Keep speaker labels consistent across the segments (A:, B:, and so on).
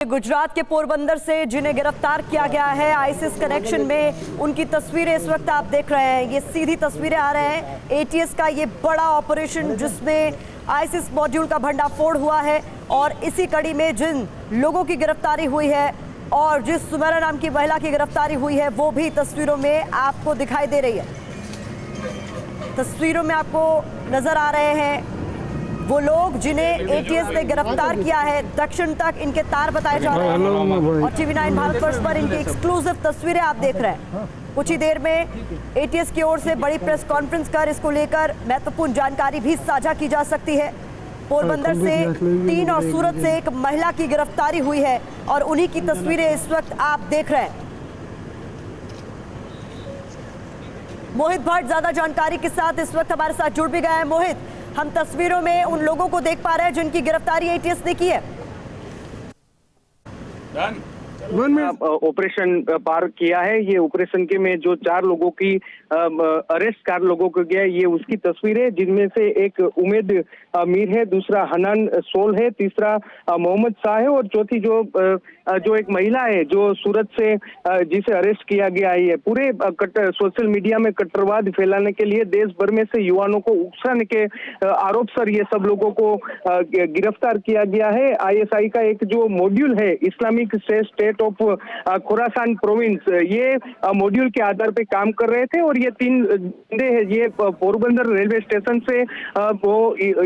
A: गुजरात के पोरबंदर से जिन्हें गिरफ्तार किया गया है आईसिस कनेक्शन में, उनकी तस्वीरें इस वक्त आप देख रहे हैं। ये सीधी तस्वीरें आ रहे हैं एटीएस का ये बड़ा ऑपरेशन जिसमें आईसिस मॉड्यूल का भंडाफोड़ हुआ है, और इसी कड़ी में जिन लोगों की गिरफ्तारी हुई है और जिस सुमेरा नाम की महिला की गिरफ्तारी हुई है वो भी तस्वीरों में आपको दिखाई दे रही है। तस्वीरों में आपको नजर आ रहे हैं वो लोग जिन्हें एटीएस ने गिरफ्तार किया है। दक्षिण तक इनके तार बताए जा रहे हैं और टीवी 9 भारतवर्ष पर इनकी एक्सक्लूसिव तस्वीरें आप देख रहे हैं। कुछ ही देर में एटीएस की ओर से बड़ी प्रेस कॉन्फ्रेंस कर इसको लेकर महत्वपूर्ण जानकारी भी साझा की जा सकती है। पोरबंदर से 3 और सूरत से एक महिला की गिरफ्तारी हुई है और उन्हीं की तस्वीरें इस वक्त आप देख रहे हैं। मोहित भट्ट ज्यादा जानकारी के साथ इस वक्त हमारे साथ जुड़ भी गए हैं। मोहित, हम तस्वीरों में उन लोगों को देख पा रहे हैं जिनकी गिरफ्तारी एटीएस ने की है।
B: ऑपरेशन पार किया है। ये ऑपरेशन के में जो 4 लोगों की अरेस्ट 4 लोगों को किया है, ये उसकी तस्वीर है, जिनमें से एक उमेद मीर है, दूसरा हनान सोल है, तीसरा मोहम्मद शाह है और चौथी जो एक महिला है जो सूरत से जिसे अरेस्ट किया गया है। पूरे सोशल मीडिया में कट्टरवाद फैलाने के लिए देश भर में से युवाओं को उकसाने के आरोप सर ये सब लोगों को गिरफ्तार किया गया है। आईएसआई का एक जो मॉड्यूल है Islamic state of Khorasan province, ये मॉड्यूल के आधार पे काम कर रहे थे और ये 3 बंदे हैं, ये पोरबंदर रेलवे स्टेशन से वो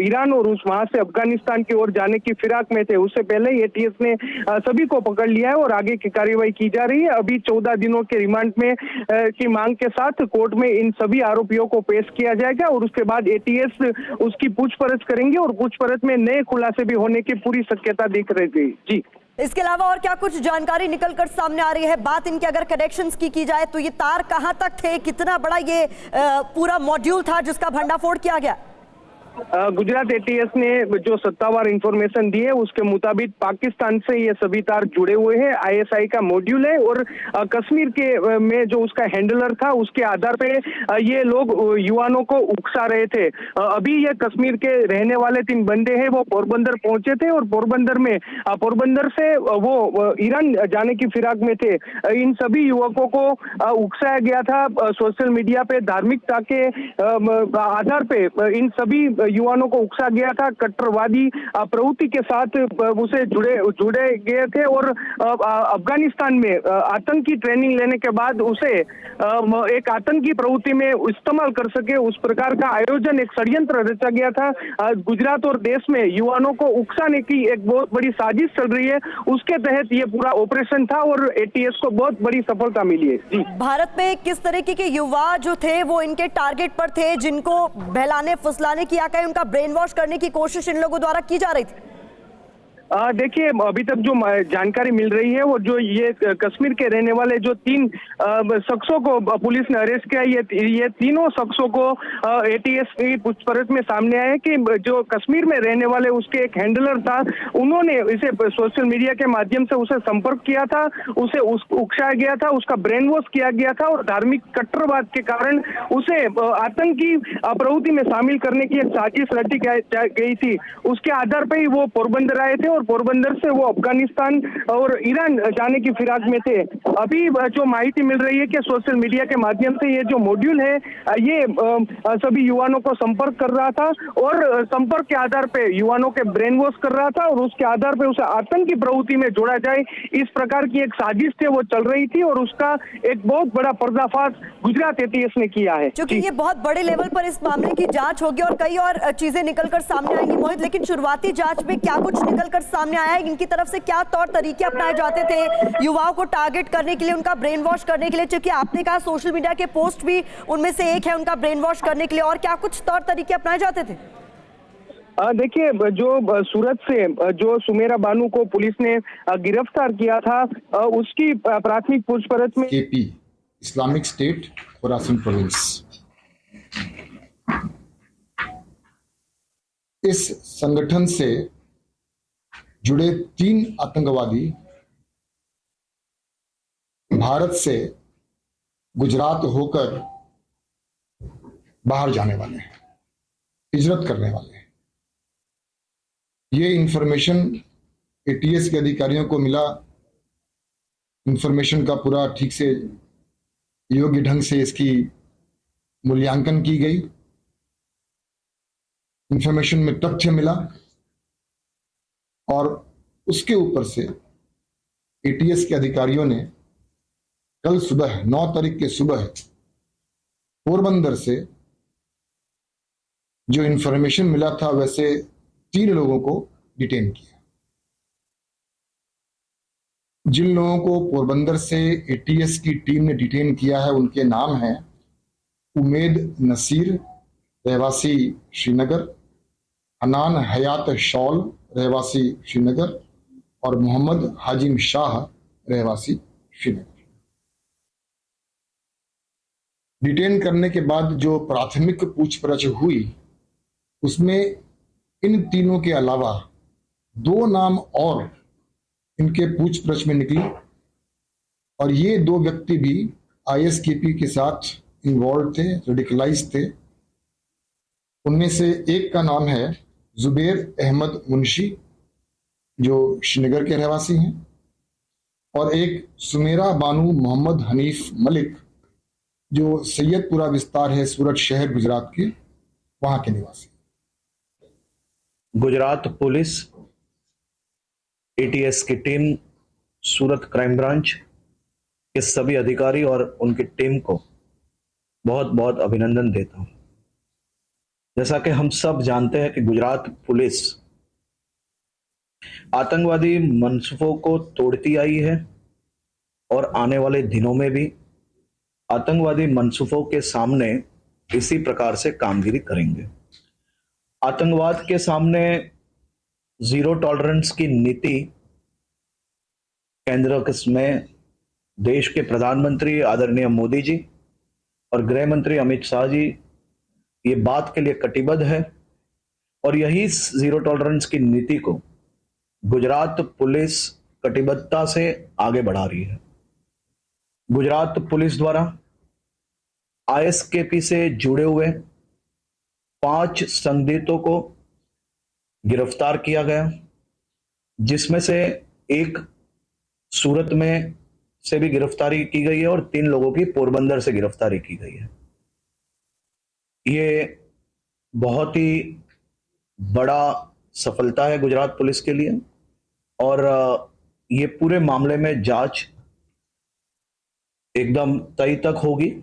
B: ईरान और वहां से अफगानिस्तान की ओर जाने की फिराक में थे। उससे पहले एटीएस ने सभी को पकड़ लिया है और आगे की कार्रवाई की जा रही है। अभी 14 दिनों के रिमांड में की मांग के साथ कोर्ट में इन सभी आरोपियों को पेश किया जाएगा और उसके बाद एटीएस उसकी पूछपरछ करेंगे और पूछपरछ में नए खुलासे भी होने की पूरी शक्यता दिख रही थी। जी,
A: इसके अलावा और क्या कुछ जानकारी निकलकर सामने आ रही है? बात इनके अगर कनेक्शंस की जाए तो ये तार कहां तक थे, कितना बड़ा ये पूरा मॉड्यूल था जिसका भंडाफोड़ किया गया?
B: गुजरात एटीएस ने जो सत्तावार इंफॉर्मेशन दी है उसके मुताबिक पाकिस्तान से ये सभी तार जुड़े हुए हैं। आईएसआई का मॉड्यूल है और कश्मीर के में जो उसका हैंडलर था उसके आधार पे ये लोग युवाओं को उकसा रहे थे। अभी ये कश्मीर के रहने वाले 3 बंदे हैं, वो पोरबंदर पहुंचे थे और पोरबंदर से वो ईरान जाने की फिराक में थे। इन सभी युवकों को उकसाया गया था सोशल मीडिया पे, धार्मिकता के आधार पे इन सभी युवाओं को उकसा गया था। कट्टरवादी प्रवृत्ति के साथ उसे जुड़े गए थे और अफगानिस्तान में आतंकी ट्रेनिंग लेने के बाद उसे एक आतंकी प्रवृत्ति में इस्तेमाल कर सके, उस प्रकार का आयोजन, एक षड्यंत्र रचा गया था। गुजरात और देश में युवाओं को उकसाने की एक बहुत बड़ी साजिश चल रही है, उसके तहत ये पूरा ऑपरेशन था और एटीएस को बहुत बड़ी सफलता मिली है। जी, भारत
A: में किस तरीके के युवा जो थे वो इनके टारगेट पर थे, जिनको बहलाने फुसलाने की उनका ब्रेन वॉश करने की कोशिश इन लोगों द्वारा की जा रही थी?
B: देखिए, अभी तक जो जानकारी मिल रही है वो जो ये कश्मीर के रहने वाले जो 3 शख्सों को पुलिस ने अरेस्ट किया, ये तीनों शख्सों को एटीएस की पूछपरछ में सामने आया कि जो कश्मीर में रहने वाले उसके एक हैंडलर था, उन्होंने इसे सोशल मीडिया के माध्यम से उसे संपर्क किया था, उसे उकसाया गया था, उसका ब्रेन वॉश किया गया था और धार्मिक कट्टरवाद के कारण उसे आतंकी प्रवृत्ति में शामिल करने की एक साजिश रची गई थी। उसके आधार पर ही वो पोरबंदर आए थे और पोरबंदर से वो अफगानिस्तान और ईरान जाने की फिराक में थे। अभी जो माहिती मिल रही है कि सोशल मीडिया के माध्यम से ये जो मॉड्यूल है ये सभी युवाओं को संपर्क कर रहा था और संपर्क के आधार पे युवाओं के ब्रेन वॉश कर रहा था और उसके आधार पे उसे आतंकी प्रवृत्ति में जोड़ा जाए, इस प्रकार की एक साजिश थी वो चल रही थी और उसका एक बहुत बड़ा पर्दाफाश गुजरात एटीएस ने किया है।
A: क्योंकि ये बहुत बड़े लेवल पर इस मामले की जांच होगी और कई और चीजें निकलकर सामने आएंगी मोहित, लेकिन शुरुआती जांच में क्या कुछ निकलकर सामने आया है? इनकी तरफ से क्या तौर तरीके अपनाए जाते थे युवाओं को टारगेट करने के लिए, उनका ब्रेन वॉश करने के लिए? क्योंकि आपने कहा सोशल मीडिया के पोस्ट भी उनमें से एक है उनका ब्रेन वॉश करने के लिए, और क्या कुछ तौर तरीके अपनाए जाते थे?
B: देखिए, जो सूरत से जो सुमेरा बानू को पुलिस ने गिरफ्तार किया था उसकी प्राथमिक पूछपरछ में
C: KP Islamic State Khorasan province, इस संगठन से जुड़े 3 आतंकवादी भारत से गुजरात होकर बाहर जाने वाले हैं, हिजरत करने वाले हैं। ये इंफॉर्मेशन एटीएस के अधिकारियों को मिला इंफॉर्मेशन का पूरा ठीक से योग्य ढंग से इसकी मूल्यांकन की गई। इंफॉर्मेशन में तथ्य मिला और उसके ऊपर से एटीएस के अधिकारियों ने कल सुबह 9 तारीख के सुबह पोरबंदर से जो इंफॉर्मेशन मिला था वैसे 3 लोगों को डिटेन किया। जिन लोगों को पोरबंदर से एटीएस की टीम ने डिटेन किया है उनके नाम हैं उमेद नसीर रहवासी श्रीनगर, हनान हयात शौल रहवासी श्रीनगर और मोहम्मद हाजिम शाह रहवासी श्रीनगर। डिटेन करने के बाद जो प्राथमिक पूछपरछ हुई उसमें इन तीनों के अलावा 2 नाम और इनके पूछपरछ में निकली और ये 2 व्यक्ति भी आईएसकेपी के साथ इन्वॉल्व थे, रेडिकलाइज थे। उनमें से एक का नाम है जुबेर अहमद मुंशी जो श्रीनगर के रहवासी हैं और एक सुमेरा बानू मोहम्मद हनीफ मलिक जो सैयदपुरा विस्तार है सूरत शहर गुजरात के, वहां के निवासी।
D: गुजरात पुलिस, एटीएस की टीम, सूरत क्राइम ब्रांच के सभी अधिकारी और उनकी टीम को बहुत बहुत अभिनंदन देता हूं। जैसा कि हम सब जानते हैं कि गुजरात पुलिस आतंकवादी मंसूबों को तोड़ती आई है और आने वाले दिनों में भी आतंकवादी मंसूबों के सामने इसी प्रकार से कामगिरी करेंगे। आतंकवाद के सामने जीरो टॉलरेंस की नीति केंद्र में देश के प्रधानमंत्री आदरणीय मोदी जी और गृह मंत्री अमित शाह जी ये बात के लिए कटिबद्ध है और यही जीरो टॉलरेंस की नीति को गुजरात पुलिस कटिबद्धता से आगे बढ़ा रही है। गुजरात पुलिस द्वारा आईएसकेपी से जुड़े हुए 5 संदिग्धों को गिरफ्तार किया गया, जिसमें से एक सूरत में से भी गिरफ्तारी की गई है और 3 लोगों की पोरबंदर से गिरफ्तारी की गई है। ये बहुत ही बड़ा सफलता है गुजरात पुलिस के लिए और ये पूरे मामले में जांच एकदम तय तक होगी